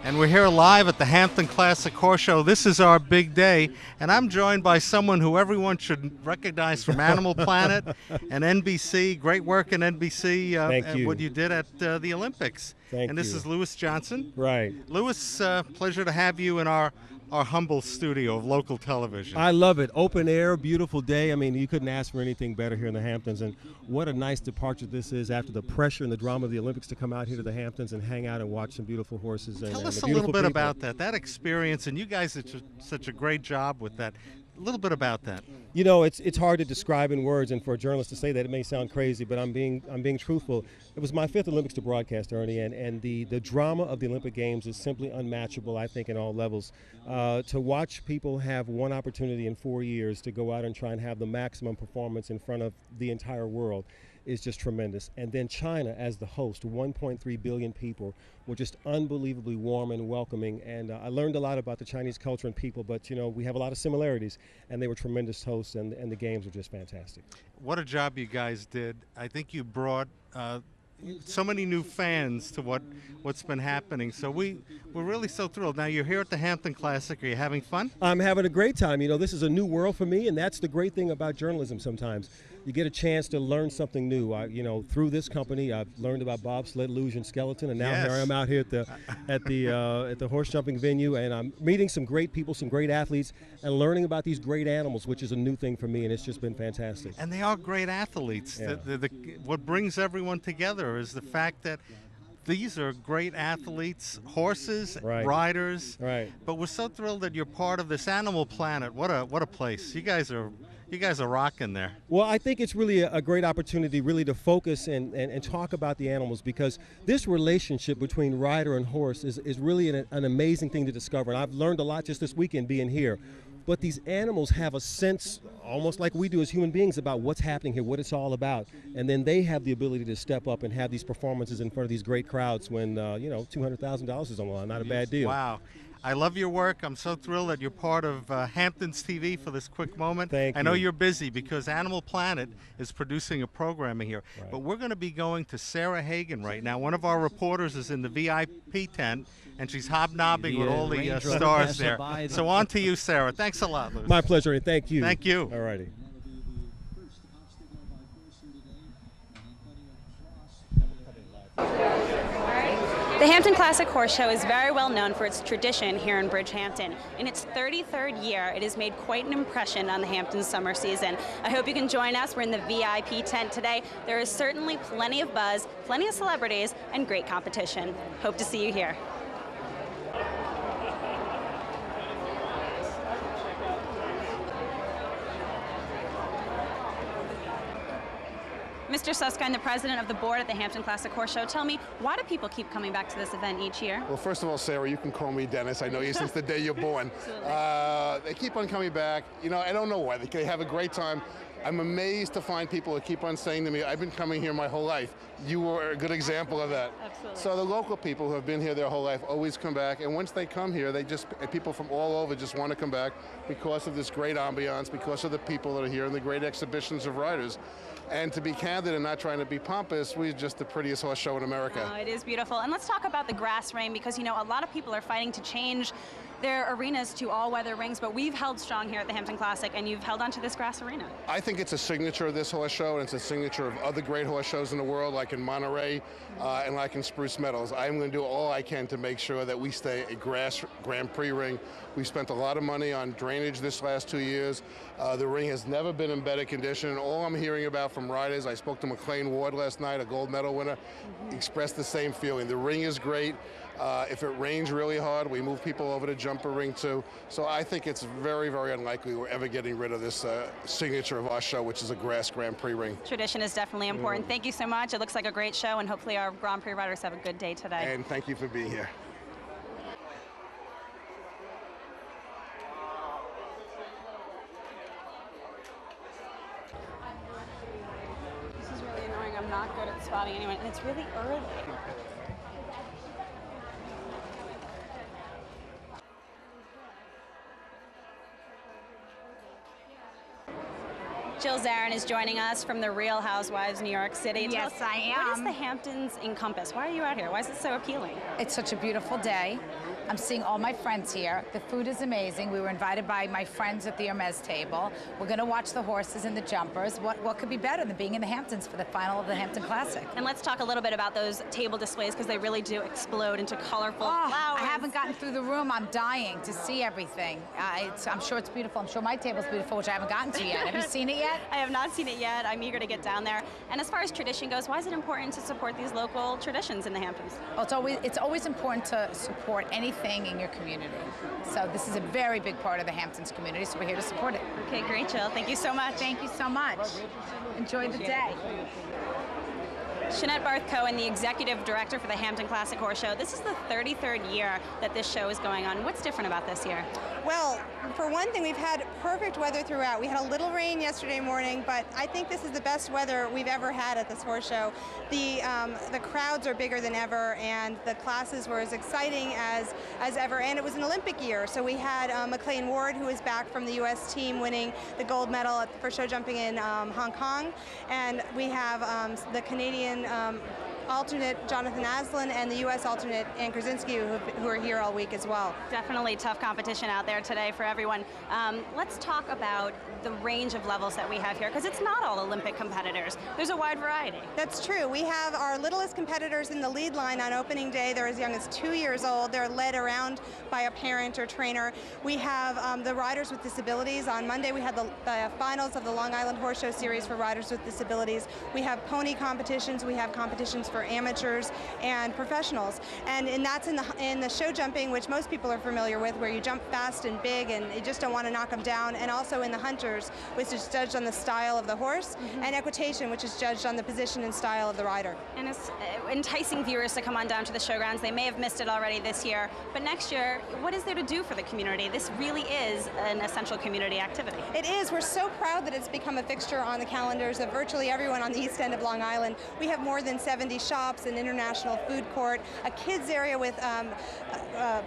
And we're here live at the Hampton Classic Horse Show. This is our big day, and I'm joined by someone who everyone should recognize from Animal Planet and NBC. Great work in NBC. Thank you. What you did at the Olympics. Thank and this you. is Lewis Johnson. Right. Lewis, pleasure to have you in our humble studio of local television. I love it. Open air, beautiful day. I mean, you couldn't ask for anything better here in the Hamptons. And what a nice departure this is after the pressure and the drama of the Olympics to come out here to the Hamptons and hang out and watch some beautiful horses. Tell us a little bit about that experience. And you guys did such a great job with that. A little bit about that. You know, it's hard to describe in words, and for a journalist to say that, it may sound crazy, but I'm being truthful. It was my 5th Olympics to broadcast, Ernie, and the drama of the Olympic Games is simply unmatchable, I think, in all levels. To watch people have one opportunity in 4 years to go out and try and have the maximum performance in front of the entire world is just tremendous. And then China as the host, 1.3 billion people, were just unbelievably warm and welcoming. And I learned a lot about the Chinese culture and people, but you know, we have a lot of similarities, and they were tremendous hosts, and the games were just fantastic. What a job you guys did. I think you brought so many new fans to what's been happening. So we're really so thrilled. Now you're here at the Hampton Classic. Are you having fun? I'm having a great time. You know, this is a new world for me, and that's the great thing about journalism sometimes. You get a chance to learn something new. You know, through this company, I've learned about bobsled, luge, and skeleton, and now Yes. here I am out here at the horse jumping venue, and I'm meeting some great people, some great athletes, and learning about these great animals, which is a new thing for me, and it's just been fantastic. And they are great athletes. Yeah. What brings everyone together is the fact that these are great athletes, horses, Right. riders. Right. But we're so thrilled that you're part of this Animal Planet. What a place. You guys are rocking there. Well, I think it's really a great opportunity really to focus and talk about the animals, because this relationship between rider and horse is really an amazing thing to discover. And I've learned a lot just this weekend being here. But these animals have a sense, almost like we do as human beings, about what's happening here, what it's all about. And then they have the ability to step up and have these performances in front of these great crowds when, you know, $200,000 is on the line. Not a bad deal. Wow. I love your work. I'm so thrilled that you're part of Hampton's TV for this quick moment. Thank I know you. you're busy because Animal Planet is producing a programming here. Right. But we're going to be going to Sarah Hagen right now. One of our reporters is in the VIP tent, and she's hobnobbing with all the stars there. So on to you, Sarah. Thanks a lot, Lewis. My pleasure, and thank you. Thank you. All righty. The Hampton Classic Horse Show is very well known for its tradition here in Bridgehampton. In its 33rd year, it has made quite an impression on the Hampton summer season. I hope you can join us. We're in the VIP tent today. There is certainly plenty of buzz, plenty of celebrities, and great competition. Hope to see you here. Mr. Susskind, the president of the board at the Hampton Classic Horse Show, tell me, why do people keep coming back to this event each year? Well, first of all, Sarah, you can call me Dennis. I know you since the day you're born. They keep on coming back. You know, I don't know why. They have a great time. I'm amazed to find people who keep on saying to me, I've been coming here my whole life. You were a good example of that. Absolutely. So the local people who have been here their whole life always come back, and once they come here, people from all over just want to come back because of this great ambiance, because of the people that are here, and the great exhibitions of riders. And to be candid and not trying to be pompous, we're just the prettiest horse show in America. Oh, it is beautiful. And let's talk about the grass ring, because, you know, a lot of people are fighting to change their arenas to all-weather rings, but we've held strong here at the Hampton Classic, and you've held onto this grass arena. I think it's a signature of this horse show, and it's a signature of other great horse shows in the world, like in Monterey and like in Spruce Meadows. I'm going to do all I can to make sure that we stay a grass Grand Prix ring. We spent a lot of money on drainage this last 2 years. The ring has never been in better condition. All I'm hearing about from riders, I spoke to McLean Ward last night, a gold medal winner, expressed the same feeling. The ring is great. If it rains really hard, we move people over to jumper ring too. So I think it's very, very unlikely we're ever getting rid of this signature of our show, which is a grass Grand Prix ring. Tradition is definitely important. Thank you so much. It looks like a great show, and hopefully our Grand Prix riders have a good day today. And thank you for being here. This is really annoying. I'm not good at spotting anyone, and it's really early. Jill Zarin is joining us from the Real Housewives, New York City. Yes, I am. What does the Hamptons encompass? Why are you out here? Why is it so appealing? It's such a beautiful day. I'm seeing all my friends here. The food is amazing. We were invited by my friends at the Hermes table. We're going to watch the horses and the jumpers. What could be better than being in the Hamptons for the final of the Hampton Classic? And let's talk a little bit about those table displays, because they really do explode into colorful flowers. I haven't gotten through the room. I'm dying to see everything. I'm sure it's beautiful. I'm sure my table's beautiful, which I haven't gotten to yet. Have you seen it yet? I have not seen it yet. I'm eager to get down there. And as far as tradition goes, why is it important to support these local traditions in the Hamptons? Well, it's always important to support anything in your community. So this is a very big part of the Hamptons community, so we're here to support it. Okay, great, Jill. Thank you so much. Thank you so much. Enjoy the day. Jeanette Barth Cohen, the Executive Director for the Hampton Classic Horse Show. This is the 33rd year that this show is going on. What's different about this year? Well, for one thing, we've had perfect weather throughout. We had a little rain yesterday morning, but I think this is the best weather we've ever had at this horse show. The crowds are bigger than ever, and the classes were as exciting as ever, and it was an Olympic year. So we had McLean Ward, who is back from the U.S. team, winning the gold medal for show jumping in Hong Kong, and we have the Canadian alternate Jonathan Aslan and the U.S. alternate Ann Krasinski, who are here all week as well. Definitely tough competition out there today for everyone. Let's talk about the range of levels that we have here, because it's not all Olympic competitors. There's a wide variety. That's true. We have our littlest competitors in the lead line on opening day. They're as young as 2 years old. They're led around by a parent or trainer. We have the riders with disabilities. On Monday we had the finals of the Long Island Horse Show Series for riders with disabilities. We have pony competitions. We have competitions for amateurs and professionals. And that's in the show jumping, which most people are familiar with, where you jump fast and big and you just don't want to knock them down. And also in the hunters, which is judged on the style of the horse, and equitation, which is judged on the position and style of the rider. And it's enticing viewers to come on down to the showgrounds. They may have missed it already this year, but next year, what is there to do for the community? This really is an essential community activity. It is. We're so proud that it's become a fixture on the calendars of virtually everyone on the east end of Long Island. We have more than 70 shops, an international food court, a kids area with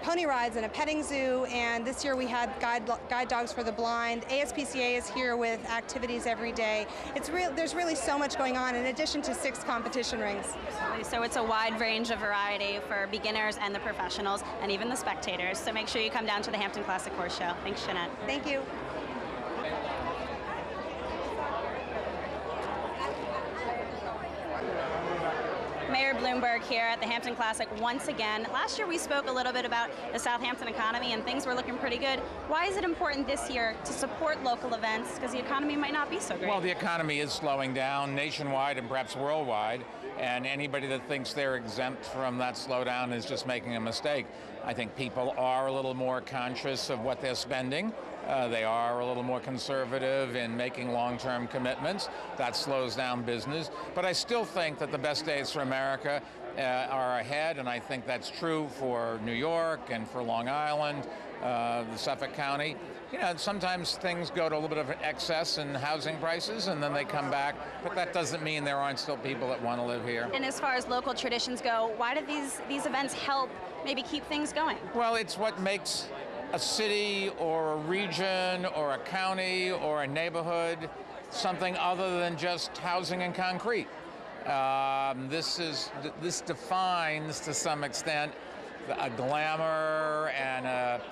pony rides and a petting zoo, and this year we had guide dogs for the blind. ASPCA is here with activities every day. There's really so much going on in addition to 6 competition rings. So it's a wide range of variety for beginners and the professionals and even the spectators. So make sure you come down to the Hampton Classic Horse Show. Thanks, Jeanette. Thank you. Mayor Bloomberg here at the Hampton Classic once again. Last year we spoke a little bit about the Southampton economy and things were looking pretty good. Why is it important this year to support local events? Because the economy might not be so great. Well, the economy is slowing down nationwide and perhaps worldwide, and anybody that thinks they're exempt from that slowdown is just making a mistake. I think people are a little more conscious of what they're spending. They are a little more conservative in making long-term commitments. That slows down business. But I still think that the best days for America are ahead, and I think that's true for New York and for Long Island, the Suffolk County. You know, sometimes things go to a little bit of an excess in housing prices and then they come back, but that doesn't mean there aren't still people that want to live here. And as far as local traditions go, why do these events help maybe keep things going? Well, it's what makes a city or a region or a county or a neighborhood something other than just housing and concrete. This defines to some extent a glamour and a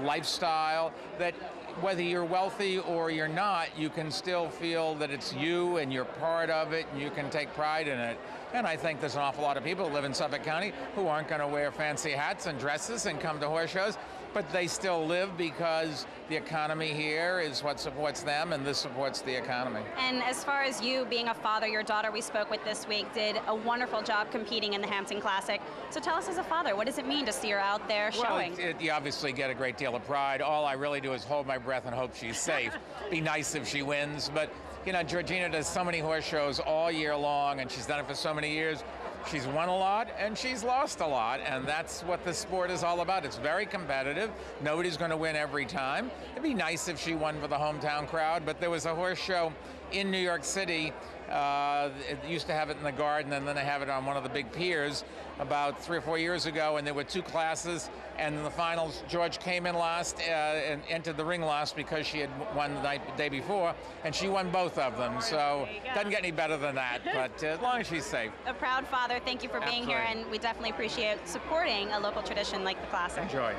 lifestyle that whether you're wealthy or you're not, you can still feel that it's you and you're part of it and you can take pride in it. And I think there's an awful lot of people who live in Suffolk County who aren't going to wear fancy hats and dresses and come to horse shows, but they still live because the economy here is what supports them, and this supports the economy. And as far as you being a father, your daughter we spoke with this week did a wonderful job competing in the Hampton Classic. So tell us as a father, what does it mean to see her out there showing? Well, you obviously get a great deal of pride. All I really do is hold my breath and hope she's safe. Be nice if she wins, but you know, Georgina does so many horse shows all year long, and she's done it for so many years. She's won a lot and she's lost a lot, and that's what the sport is all about. It's very competitive. Nobody's going to win every time. It'd be nice if she won for the hometown crowd, but there was a horse show in New York City It used to have it in the garden, and then they have it on one of the big piers about 3 or 4 years ago, and there were 2 classes, and in the finals, George came in last and entered the ring last because she had won the day before, and she won both of them. So doesn't get any better than that, but as long as she's safe. A proud father, thank you for being here, and we definitely appreciate supporting a local tradition like the Classic. Enjoy.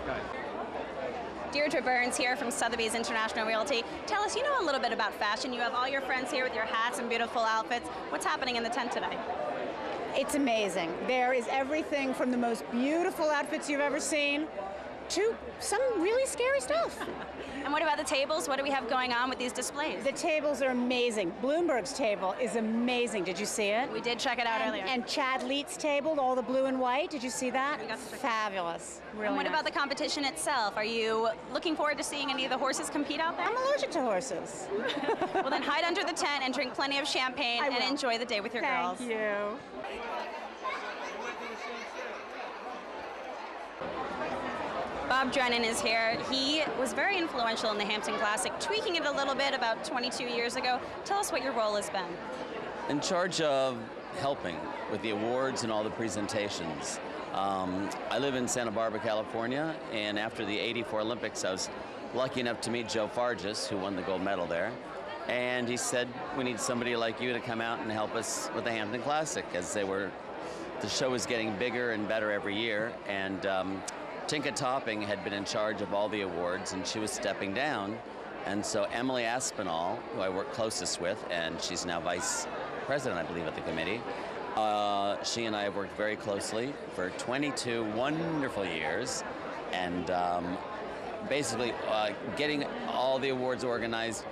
Good. Deirdre Burns here from Sotheby's International Realty. Tell us, you know a little bit about fashion. You have all your friends here with your hats and beautiful outfits. What's happening in the tent today? It's amazing. There is everything from the most beautiful outfits you've ever seen to some really scary stuff. And what about the tables? What do we have going on with these displays? The tables are amazing. Bloomberg's table is amazing. Did you see it? We did check it out earlier. And Chad Leet's table, all the blue and white. Did you see that? We got to check Fabulous. Really and what nice. about the competition itself? Are you looking forward to seeing any of the horses compete out there? I'm allergic to horses. Well, then hide under the tent and drink plenty of champagne and enjoy the day with your girls. Thank you. Bob Drennan is here. He was very influential in the Hampton Classic, tweaking it a little bit about 22 years ago. Tell us what your role has been. In charge of helping with the awards and all the presentations. I live in Santa Barbara, California, and after the '84 Olympics, I was lucky enough to meet Joe Fargis, who won the gold medal there. And he said, we need somebody like you to come out and help us with the Hampton Classic, as the show was getting bigger and better every year. And Tinka Topping had been in charge of all the awards, and she was stepping down. And so Emily Aspinall, who I work closest with, and she's now vice president, I believe, at the committee, she and I have worked very closely for 22 wonderful years, and basically getting all the awards organized,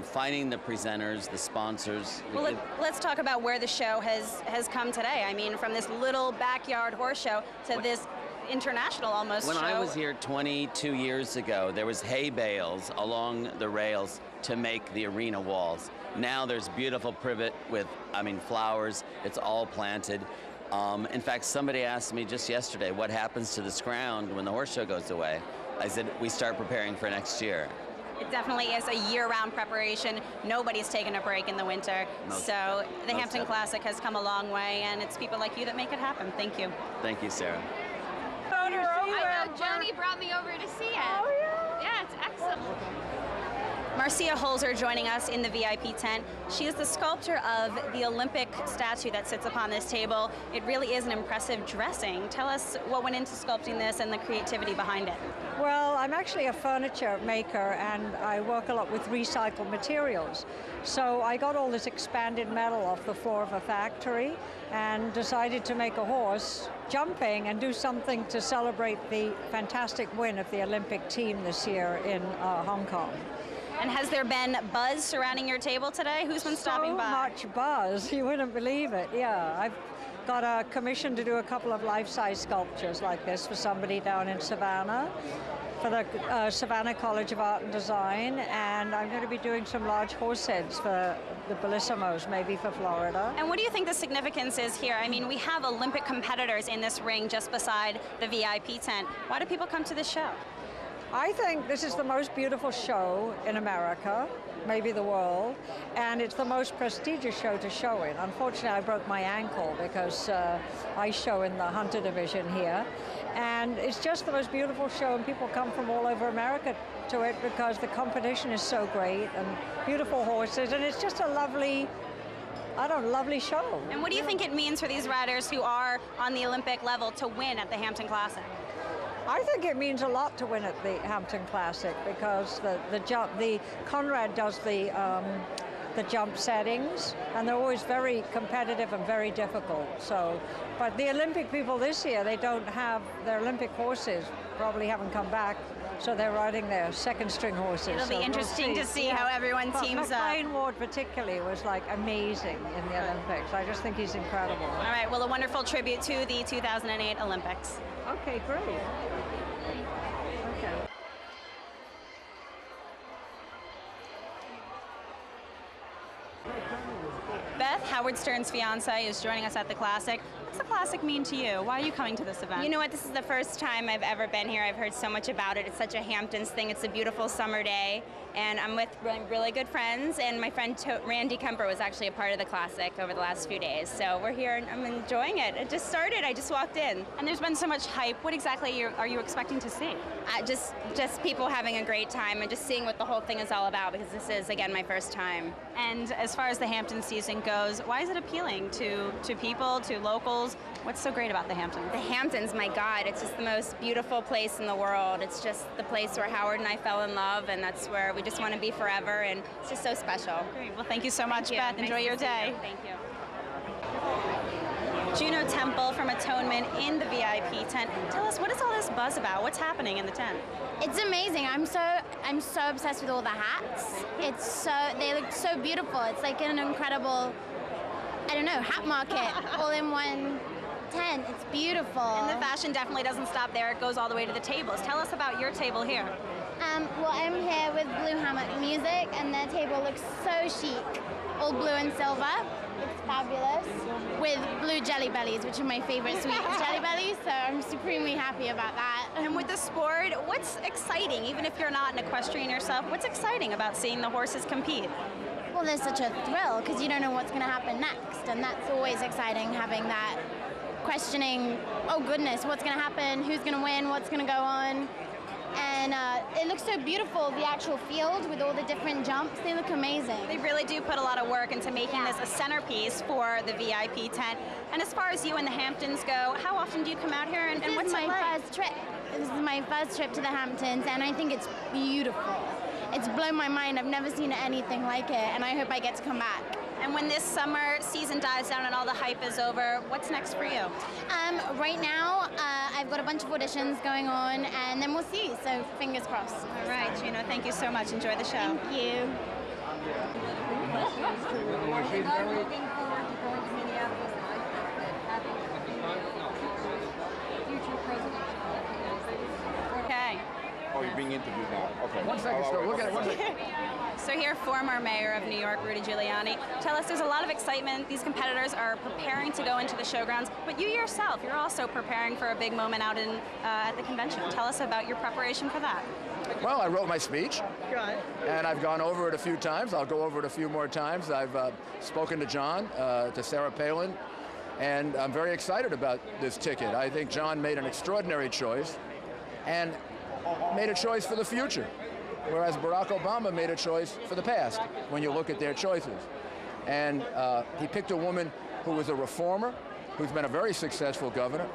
finding the presenters, the sponsors. Well, let's talk about where the show has come today. I mean, from this little backyard horse show to this international almost show. When I was here 22 years ago, there was hay bales along the rails to make the arena walls. Now there's beautiful privet with, flowers. It's all planted. In fact, somebody asked me just yesterday, what happens to this ground when the horse show goes away? I said, we start preparing for next year. It definitely is a year-round preparation. Nobody's taken a break in the winter. So the Hampton Classic has come a long way, and it's people like you that make it happen. Thank you. Thank you, Sarah. I know, Joni brought me over to see it. Oh, yeah? Yeah, it's excellent. Marcia Holzer joining us in the VIP tent. She is the sculptor of the Olympic statue that sits upon this table. It really is an impressive dressing. Tell us what went into sculpting this and the creativity behind it. Well, I'm actually a furniture maker, and I work a lot with recycled materials. So I got all this expanded metal off the floor of a factory and decided to make a horse jumping and do something to celebrate the fantastic win of the Olympic team this year in Hong Kong. And has there been buzz surrounding your table today? Who's been stopping by? So much buzz, you wouldn't believe it, yeah. I've got a commission to do a couple of life-size sculptures like this for somebody down in Savannah, for the Savannah College of Art and Design, and I'm going to be doing some large horse heads for the Bellissimos, maybe for Florida. And what do you think the significance is here? I mean, we have Olympic competitors in this ring just beside the VIP tent. Why do people come to this show? I think this is the most beautiful show in America, maybe the world, and it's the most prestigious show to show in. Unfortunately, I broke my ankle because I show in the Hunter division here, and it's just the most beautiful show, and people come from all over America to it because the competition is so great, and beautiful horses, and it's just a lovely show. And what do you think it means for these riders who are on the Olympic level to win at the Hampton Classic? I think it means a lot to win at the Hampton Classic because the Conrad does the jump settings, and they're always very competitive and very difficult. So, but the Olympic people this year, they don't have their Olympic horses, probably haven't come back, so they're riding their second-string horses. It'll be interesting to see how everyone teams up. McLean Ward particularly was like amazing in the Olympics. I just think he's incredible. All right, well, a wonderful tribute to the 2008 Olympics. Okay, great. Okay. Beth, Howard Stern's fiance, is joining us at the Classic. What's the Classic mean to you? Why are you coming to this event? You know what, this is the first time I've ever been here. I've heard so much about it. It's such a Hamptons thing. It's a beautiful summer day, and I'm with really good friends, and my friend Randy Kemper was actually a part of the Classic over the last few days. So we're here, and I'm enjoying it. It just started. I just walked in. And there's been so much hype. What exactly are you expecting to see? Just people having a great time and just seeing what the whole thing is all about, because this is, again, my first time. And as far as the Hamptons season goes, why is it appealing to people, to locals? What's so great about the Hamptons? The Hamptons, my God, it's just the most beautiful place in the world. It's just the place where Howard and I fell in love, and that's where we just want to be forever, and it's just so special. Great. Well, thank you so much, Thank you. Beth. Enjoy your day. Thank you. Juno Temple from Atonement in the VIP tent. Tell us, what is all this buzz about? What's happening in the tent? It's amazing. I'm so obsessed with all the hats. They look so beautiful. It's like an incredible, I don't know, hat market all in one tent. It's beautiful. And the fashion definitely doesn't stop there. It goes all the way to the tables. Tell us about your table here. Well, I'm here with Blue Hammock Music, and their table looks so chic. All blue and silver. It's fabulous. With blue Jelly Bellies, which are my favorite sweets, Jelly Bellies, so I'm supremely happy about that. And with the sport, what's exciting, even if you're not an equestrian yourself, what's exciting about seeing the horses compete? Well, there's such a thrill, because you don't know what's going to happen next, and that's always exciting, having that questioning, oh goodness, what's going to happen, who's going to win, what's going to go on. And it looks so beautiful, the actual field with all the different jumps. They look amazing. They really do put a lot of work into making this a centerpiece for the VIP tent. And as far as you and the Hamptons go, how often do you come out here, and what's it like? This is my first trip. This is my first trip to the Hamptons, and I think it's beautiful. It's blown my mind. I've never seen anything like it, and I hope I get to come back. And when this summer season dies down and all the hype is over, what's next for you? Right now, I've got a bunch of auditions going on, and then we'll see, so fingers crossed. All right, Juno, thank you so much. Enjoy the show. Thank you. Okay. Oh, you're being interviewed now. Okay. One second, so we'll get it. 1 second. So here, former mayor of New York, Rudy Giuliani. Tell us, there's a lot of excitement. These competitors are preparing to go into the showgrounds, but you yourself, you're also preparing for a big moment out in at the convention. Tell us about your preparation for that. Well, I wrote my speech, Good. and I've gone over it a few times. I'll go over it a few more times. I've spoken to John, to Sarah Palin, and I'm very excited about this ticket. I think John made an extraordinary choice, and made a choice for the future, whereas Barack Obama made a choice for the past when you look at their choices. And he picked a woman who was a reformer, who's been a very successful governor,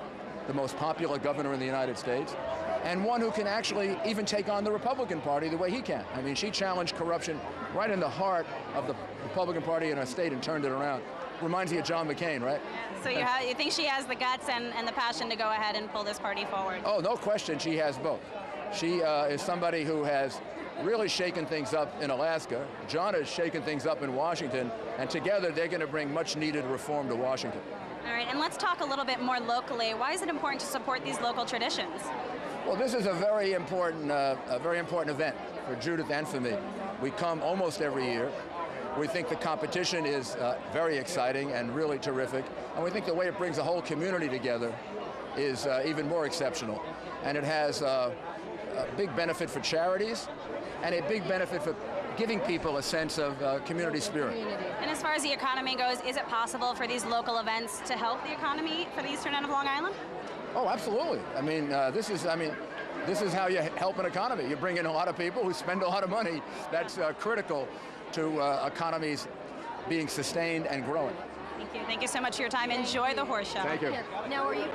the most popular governor in the United States, and one who can actually even take on the Republican Party the way he can. I mean, she challenged corruption right in the heart of the Republican Party in her state and turned it around. Reminds you of John McCain, right? So you think she has the guts and the passion to go ahead and pull this party forward? Oh, no question, she has both. She is somebody who has really shaken things up in Alaska. John has shaken things up in Washington, and together they're going to bring much needed reform to Washington. All right, and let's talk a little bit more locally. Why is it important to support these local traditions? Well, this is a very important event for Judith and for me. We come almost every year. We think the competition is very exciting and really terrific, and we think the way it brings the whole community together is even more exceptional. And it has a big benefit for charities and a big benefit for giving people a sense of community spirit. And as far as the economy goes, is it possible for these local events to help the economy for the eastern end of Long Island? Oh, absolutely. I mean, this is how you help an economy. You bring in a lot of people who spend a lot of money. That's critical to economies being sustained and growing. Thank you. Thank you so much for your time. Enjoy the horse show. Thank you. Now, are you?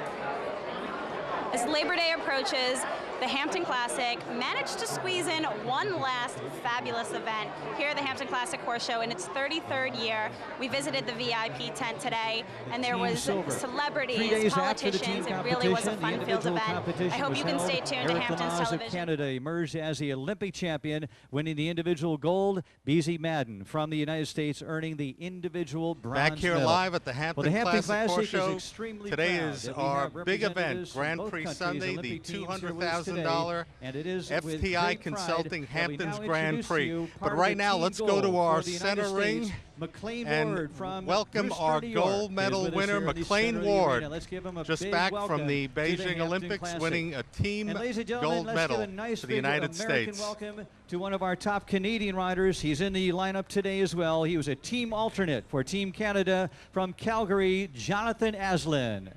As Labor Day approaches, the Hampton Classic managed to squeeze in one last fabulous event here at the Hampton Classic Horse Show in its 33rd year. We visited the VIP tent today, and there was celebrities, politicians. It really was a fun-filled event. I hope you can stay tuned to Hampton's television. Of Canada emerged as the Olympic champion, winning the individual gold. BZ Madden from the United States earning the individual bronze Back here medal. live at the Hampton Classic Horse Show. Is Today is our big event, Grand Prix Sunday, the 200,000 $200,000 and it is with FTI great Consulting pride that we Hamptons now Grand introduce to Prix. you But part of right the now, team let's go gold to our for the United center ring States. McLean and Ward from welcome Brewster, our New York, gold is medal with us winner, here in the McLean center of the Ward, arena. Let's give him a just big back welcome from the to the Beijing Hampton Olympics, Classic. winning a team And ladies and gentlemen, gold let's medal give a nice for the big United American States. welcome to one of our top Canadian riders. He's in the lineup today as well. He was a team alternate for Team Canada from Calgary, Jonathan Aslin.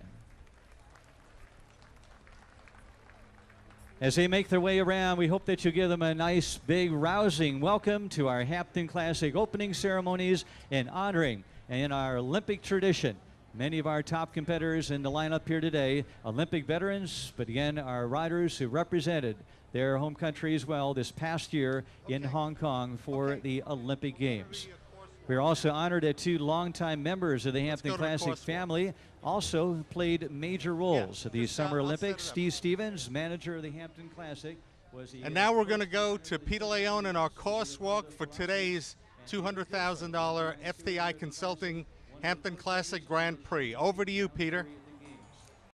As they make their way around, we hope that you give them a nice, big, rousing welcome to our Hampton Classic opening ceremonies and honoring in our Olympic tradition. Many of our top competitors in the lineup here today, Olympic veterans, but again, our riders who represented their home country as well this past year in Hong Kong for the Olympic Games. We're also honored that two longtime members of the Hampton Classic family also played major roles at the Summer Olympics. Steve Stevens, manager of the Hampton Classic, was the... And now we're going to go to Peter Leone and our course walk for today's $200,000 FTI Consulting Hampton Classic Grand Prix. Over to you, Peter.